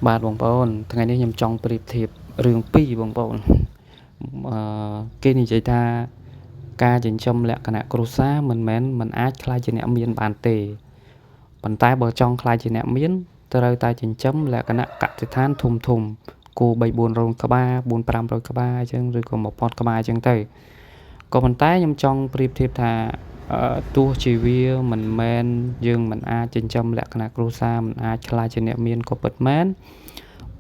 បាទបងប្អូនថ្ងៃនេះខ្ញុំចង់ប្រៀបធៀបរឿងពីរបងប្អូនគេនិយាយថាការចិញ្ចឹមលក្ខណៈគ្រួសារមិនអាចក្លាយជាអ្នកមានបានទេប៉ុន្តែបើចង់ក្លាយជាអ្នកមានត្រូវតែចិញ្ចឹមលក្ខណៈកសិដ្ឋានធំគួរ3-400ក្បាល4-500ក្បាលអញ្ចឹងឬក៏1000ក្បាលអញ្ចឹងទៅក៏ប៉ុន្តែខ្ញុំចង់ប្រៀបធៀបថាទោះជាវាមិនមែនយើងមិនអាចចិញ្ចឹមលក្ខណៈគ្រួសារមិនអាចក្លាយជាអ្នកមានក៏ពិតមែន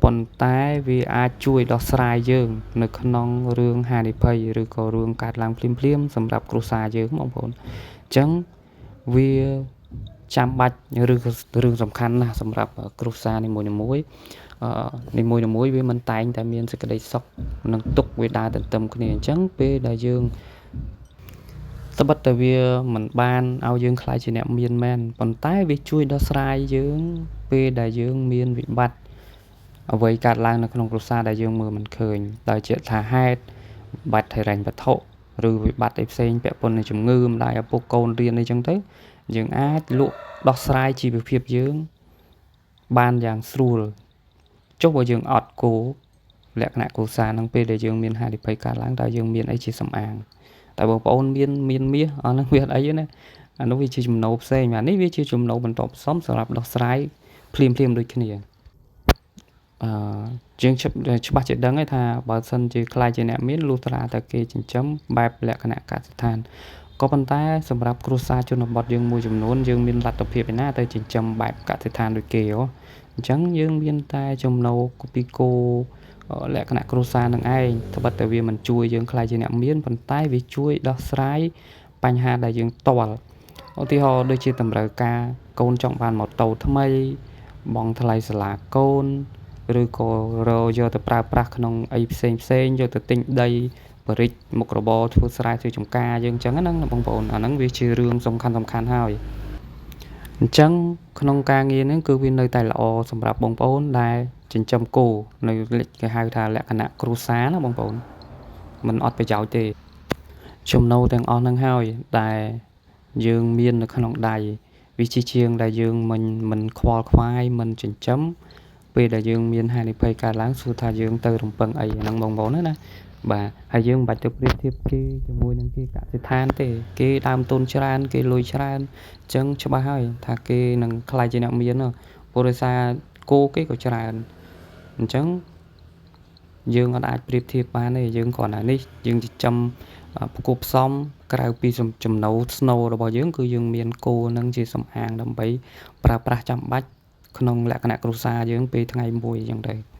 ប៉ុន្តែវាអាចជួយដោះស្រាយយើងនៅក្នុងរឿងហានិភ័យឬក៏រឿងកើតឡើងភ្លាមៗសម្រាប់គ្រួសារយើងបងប្អូនអញ្ចឹងវាចាំបាច់ឬក៏រឿងសំខាន់ណាស់សម្រាប់គ្រួសារនីមួយៗវាមិនតែងតែមានសេចក្តីសុខនិងទុក្ខវាដើរទន្ទឹមគ្នាអញ្ចឹងពេលដែលយើងត្បិតតែវាមិនបានឲ្យយើងខ្លាចជាអ្នកមានមែនប៉ុន្តែវាជួយដោះស្រាយយើងពេលដែលយើងមានវិបត្តិអ្វីកើតឡើងនៅក្នុងគ្រួសារដែលយើងមើលមិនឃើញដោយជាថាហេតុបាត់ហិរញ្ញវត្ថុឬវិបត្តិផ្សេងពាក់ព័ន្ធនឹងជំងឺម្ដាយឪពុកកូនរៀនអីចឹងទៅយើងអាចលក់ដោះស្រាយជីវភាពយើងបានយ៉ាងស្រួលចុះបើយើងអត់គោលក្ខណៈគ្រួសារនឹងពេលដែលយើងមានហានិភ័យកើតឡើងតើយើងមានអីជាសំអាងតែបងប្អូនមានមាសអានឹងវាអត់អីទេណាអានោះវាជាចំណូលផ្សេងអានេះវាជាចំណូលបន្តផ្សំសម្រាប់ដោះស្រាយភ្លាមដូចគ្នាយើងច្បាស់ជាដឹងហើយថាបើសិនជាខ្លាចជាអ្នកមានលុះត្រាតែគេចិញ្ចឹមបែបលក្ខណៈកសិដ្ឋានក៏ប៉ុន្តែសម្រាប់គ្រួសារជនបទយើងមួយចំនួនយើងមានលទ្ធភាពឯណាទៅចិញ្ចឹមបែបកសិដ្ឋានដូចគេអញ្ចឹងយើងមានតែចំណូលពីគោលក្ខណៈគ្រួសារនឹងឯងត្បិតតែវាមិនជួយយើងខ្លាចជាអ្នកមានប៉ុន្តែវាជួយដោះស្រាយបញ្ហាដែលយើងតល់ឧទាហរណ៍ដូចជាតម្រូវការកូនចង់បានម៉ូតូថ្មីបង់ថ្លៃសាលាកូនឬក៏យកទៅប្រើប្រាស់ក្នុងអីផ្សេងយកទៅទិញដីបរិច្មុខរបរធ្វើស្រែធ្វើចម្ការយើងអញ្ចឹងហ្នឹងបងប្អូនអាហ្នឹងវាជារឿងសំខាន់ហើយអញ្ចឹងក្នុងការងារហ្នឹងគឺវានៅតែល្អសម្រាប់បងប្អូនដែលចិញ្ចឹមគោនៅគេហៅថាលក្ខណៈគ្រួសារណាបងប្អូនมันអត់ប្រយោជន៍ទេចំណូលទាំងអស់ហ្នឹងហើយដែលយើងមាននៅក្នុងដៃវាជាជាងដែលយើងមិនខ្វល់ខ្វាយមិនចិញ្ចឹមពេលដែលយើងមានហានិភ័យកើតឡើងសួរថាយើងទៅរំពឹងអីហ្នឹងបងប្អូនណាបាទហើយយើងមិនបាច់ទៅប្រៀបធៀបគេជាមួយនឹងគេកសិដ្ឋានទេគេដើមទុនច្រើនគេលុយច្រើនអញ្ចឹងច្បាស់ហើយថាគេនឹងខ្លាចជាអ្នកមានព្រោះដោយសារគោគេក៏ច្រើនអញ្ចឹងយើងអត់អាចប្រៀបធៀបបានទេយើងគ្រាន់តែនេះយើងចិញ្ចឹមផ្គូផ្សំក្រៅពីចំណូលស្នូលរបស់យើងគឺយើងមានគោនឹងជាសំអាងដើម្បីប្រើប្រាស់ចាំបាច់ក្នុងលក្ខណៈគ្រួសារយើងពេលថ្ងៃមួយអញ្ចឹងទៅ